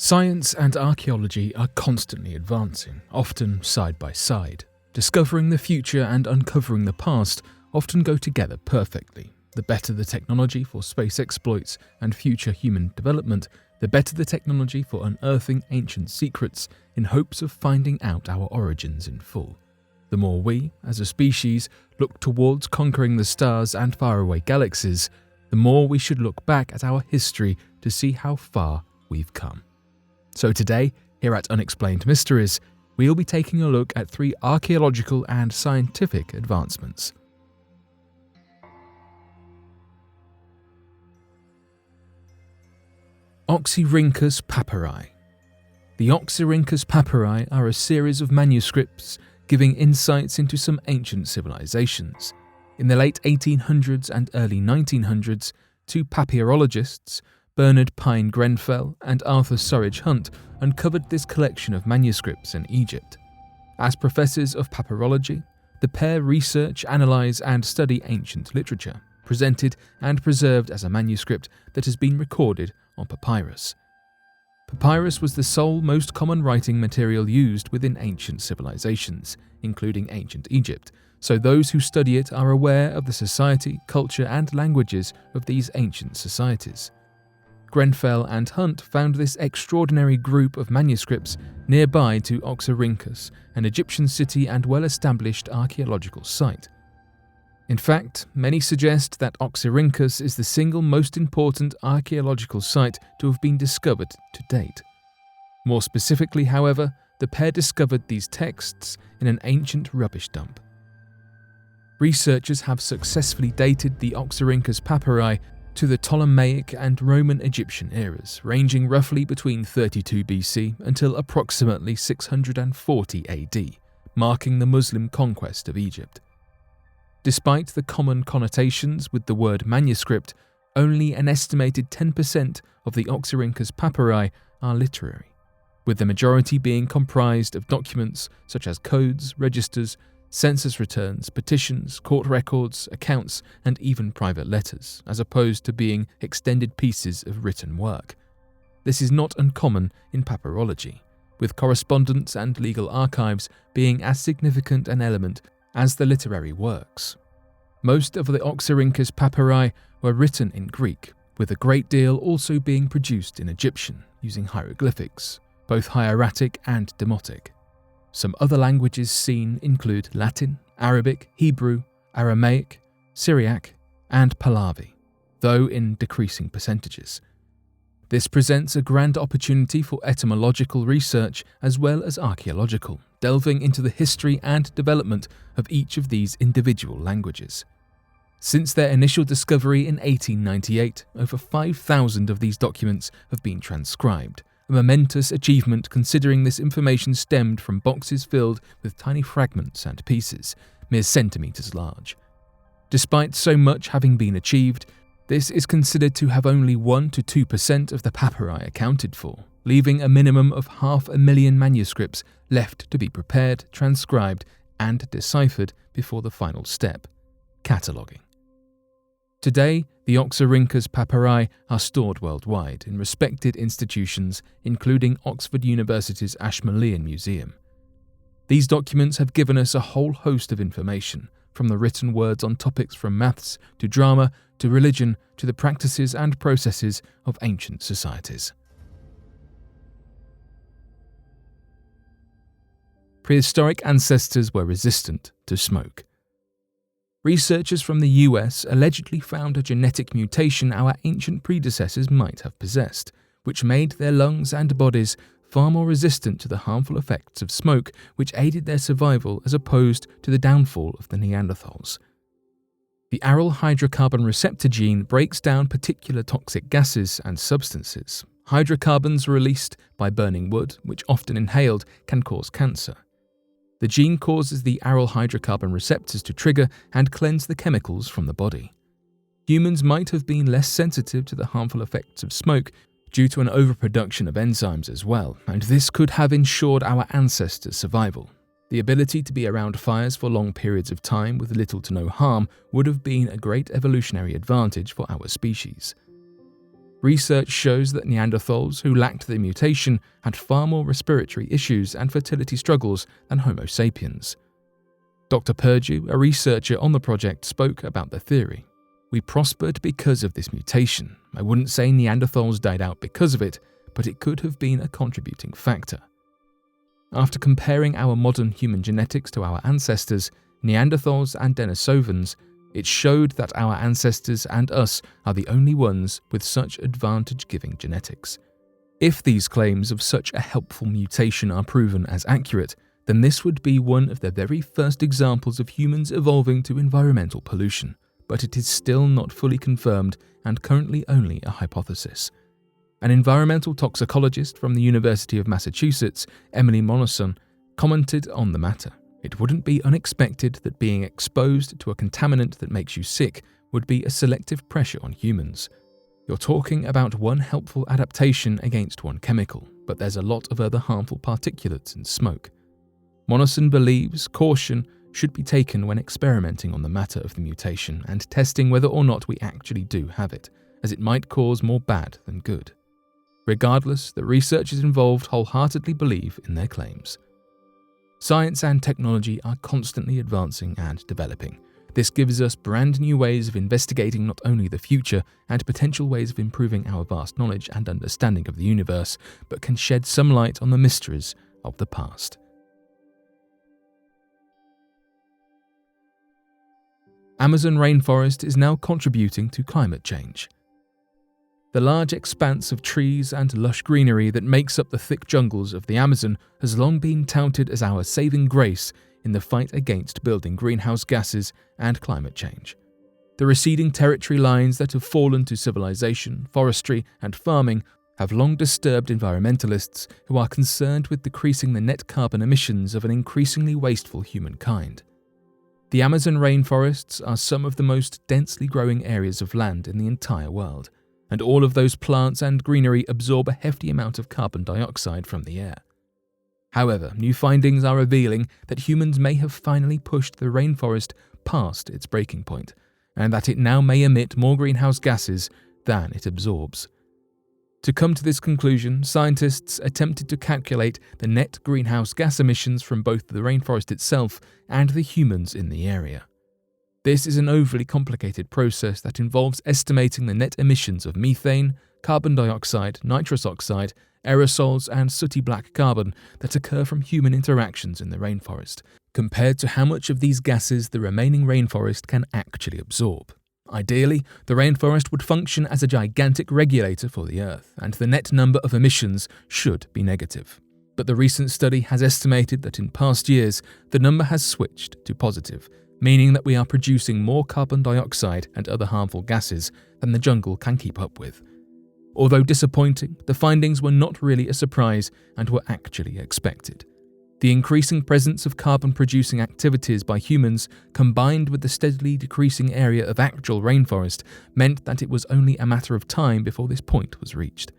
Science and archaeology are constantly advancing, often side by side. Discovering the future and uncovering the past often go together perfectly. The better the technology for space exploits and future human development, the better the technology for unearthing ancient secrets in hopes of finding out our origins in full. The more we, as a species, look towards conquering the stars and faraway galaxies, the more we should look back at our history to see how far we've come. So today, here at Unexplained Mysteries, we'll be taking a look at 3 archaeological and scientific advancements. Oxyrhynchus Papyri. The Oxyrhynchus Papyri are a series of manuscripts giving insights into some ancient civilisations. In the late 1800s and early 1900s, 2 papyrologists, Bernard Pyne Grenfell and Arthur Surridge Hunt, uncovered this collection of manuscripts in Egypt. As professors of papyrology, the pair research, analyse and study ancient literature, presented and preserved as a manuscript that has been recorded on papyrus. Papyrus was the sole most common writing material used within ancient civilisations, including ancient Egypt, so those who study it are aware of the society, culture and languages of these ancient societies. Grenfell and Hunt found this extraordinary group of manuscripts nearby to Oxyrhynchus, an Egyptian city and well-established archaeological site. In fact, many suggest that Oxyrhynchus is the single most important archaeological site to have been discovered to date. More specifically, however, the pair discovered these texts in an ancient rubbish dump. Researchers have successfully dated the Oxyrhynchus Papyri to the Ptolemaic and Roman Egyptian eras, ranging roughly between 32 BC until approximately 640 AD, marking the Muslim conquest of Egypt. Despite the common connotations with the word manuscript, only an estimated 10% of the Oxyrhynchus Papyri are literary, with the majority being comprised of documents such as codes, registers, census returns, petitions, court records, accounts, and even private letters, as opposed to being extended pieces of written work. This is not uncommon in papyrology, with correspondence and legal archives being as significant an element as the literary works. Most of the Oxyrhynchus Papyri were written in Greek, with a great deal also being produced in Egyptian, using hieroglyphics, both hieratic and demotic. Some other languages seen include Latin, Arabic, Hebrew, Aramaic, Syriac, and Pahlavi, though in decreasing percentages. This presents a grand opportunity for etymological research as well as archaeological, delving into the history and development of each of these individual languages. Since their initial discovery in 1898, over 5,000 of these documents have been transcribed, a momentous achievement considering this information stemmed from boxes filled with tiny fragments and pieces, mere centimetres large. Despite so much having been achieved, this is considered to have only 1 to 2% of the papyri accounted for, leaving a minimum of 500,000 manuscripts left to be prepared, transcribed, and deciphered before the final step, cataloguing. Today, the Oxyrhynchus Papyri are stored worldwide in respected institutions, including Oxford University's Ashmolean Museum. These documents have given us a whole host of information, from the written words on topics from maths to drama to religion to the practices and processes of ancient societies. Prehistoric ancestors were resistant to smoke. Researchers from the US allegedly found a genetic mutation our ancient predecessors might have possessed, which made their lungs and bodies far more resistant to the harmful effects of smoke, which aided their survival as opposed to the downfall of the Neanderthals. The aryl hydrocarbon receptor gene breaks down particular toxic gases and substances. Hydrocarbons released by burning wood, which often inhaled, can cause cancer. The gene causes the aryl hydrocarbon receptors to trigger and cleanse the chemicals from the body. Humans might have been less sensitive to the harmful effects of smoke due to an overproduction of enzymes as well, and this could have ensured our ancestors' survival. The ability to be around fires for long periods of time with little to no harm would have been a great evolutionary advantage for our species. Research shows that Neanderthals who lacked the mutation had far more respiratory issues and fertility struggles than Homo sapiens. Dr. Perdue, a researcher on the project, spoke about the theory. "We prospered because of this mutation. I wouldn't say Neanderthals died out because of it, but it could have been a contributing factor." After comparing our modern human genetics to our ancestors, Neanderthals and Denisovans, it showed that our ancestors and us are the only ones with such advantage-giving genetics. If these claims of such a helpful mutation are proven as accurate, then this would be one of the very first examples of humans evolving to environmental pollution, but it is still not fully confirmed and currently only a hypothesis. An environmental toxicologist from the University of Massachusetts, Emily Monoson, commented on the matter. "It wouldn't be unexpected that being exposed to a contaminant that makes you sick would be a selective pressure on humans. You're talking about one helpful adaptation against one chemical, but there's a lot of other harmful particulates in smoke." Monoson believes caution should be taken when experimenting on the matter of the mutation and testing whether or not we actually do have it, as it might cause more bad than good. Regardless, the researchers involved wholeheartedly believe in their claims. Science and technology are constantly advancing and developing. This gives us brand new ways of investigating not only the future and potential ways of improving our vast knowledge and understanding of the universe, but can shed some light on the mysteries of the past. Amazon rainforest is now contributing to climate change. The large expanse of trees and lush greenery that makes up the thick jungles of the Amazon has long been touted as our saving grace in the fight against building greenhouse gases and climate change. The receding territory lines that have fallen to civilization, forestry, and farming have long disturbed environmentalists who are concerned with decreasing the net carbon emissions of an increasingly wasteful humankind. The Amazon rainforests are some of the most densely growing areas of land in the entire world, and all of those plants and greenery absorb a hefty amount of carbon dioxide from the air. However, new findings are revealing that humans may have finally pushed the rainforest past its breaking point, and that it now may emit more greenhouse gases than it absorbs. To come to this conclusion, scientists attempted to calculate the net greenhouse gas emissions from both the rainforest itself and the humans in the area. This is an overly complicated process that involves estimating the net emissions of methane, carbon dioxide, nitrous oxide, aerosols, and sooty black carbon that occur from human interactions in the rainforest, compared to how much of these gases the remaining rainforest can actually absorb. Ideally, the rainforest would function as a gigantic regulator for the Earth, and the net number of emissions should be negative. But the recent study has estimated that in past years, the number has switched to positive, meaning that we are producing more carbon dioxide and other harmful gases than the jungle can keep up with. Although disappointing, the findings were not really a surprise and were actually expected. The increasing presence of carbon-producing activities by humans, combined with the steadily decreasing area of actual rainforest, meant that it was only a matter of time before this point was reached.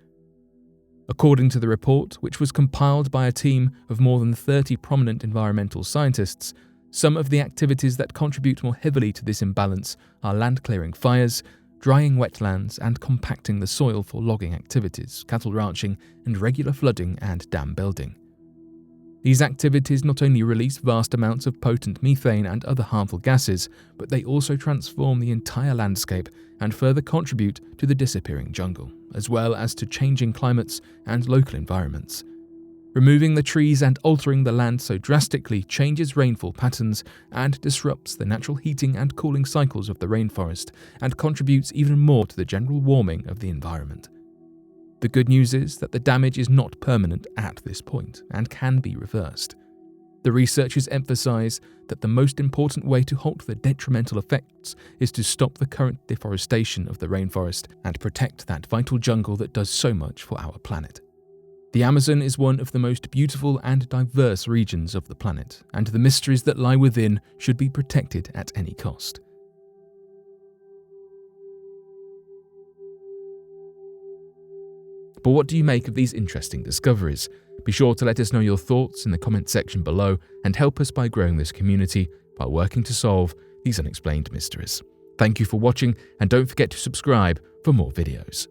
According to the report, which was compiled by a team of more than 30 prominent environmental scientists, some of the activities that contribute more heavily to this imbalance are land-clearing fires, drying wetlands, and compacting the soil for logging activities, cattle ranching, and regular flooding and dam building. These activities not only release vast amounts of potent methane and other harmful gases, but they also transform the entire landscape and further contribute to the disappearing jungle, as well as to changing climates and local environments. Removing the trees and altering the land so drastically changes rainfall patterns and disrupts the natural heating and cooling cycles of the rainforest and contributes even more to the general warming of the environment. The good news is that the damage is not permanent at this point and can be reversed. The researchers emphasize that the most important way to halt the detrimental effects is to stop the current deforestation of the rainforest and protect that vital jungle that does so much for our planet. The Amazon is one of the most beautiful and diverse regions of the planet, and the mysteries that lie within should be protected at any cost. But what do you make of these interesting discoveries? Be sure to let us know your thoughts in the comment section below and help us by growing this community by working to solve these unexplained mysteries. Thank you for watching, and don't forget to subscribe for more videos.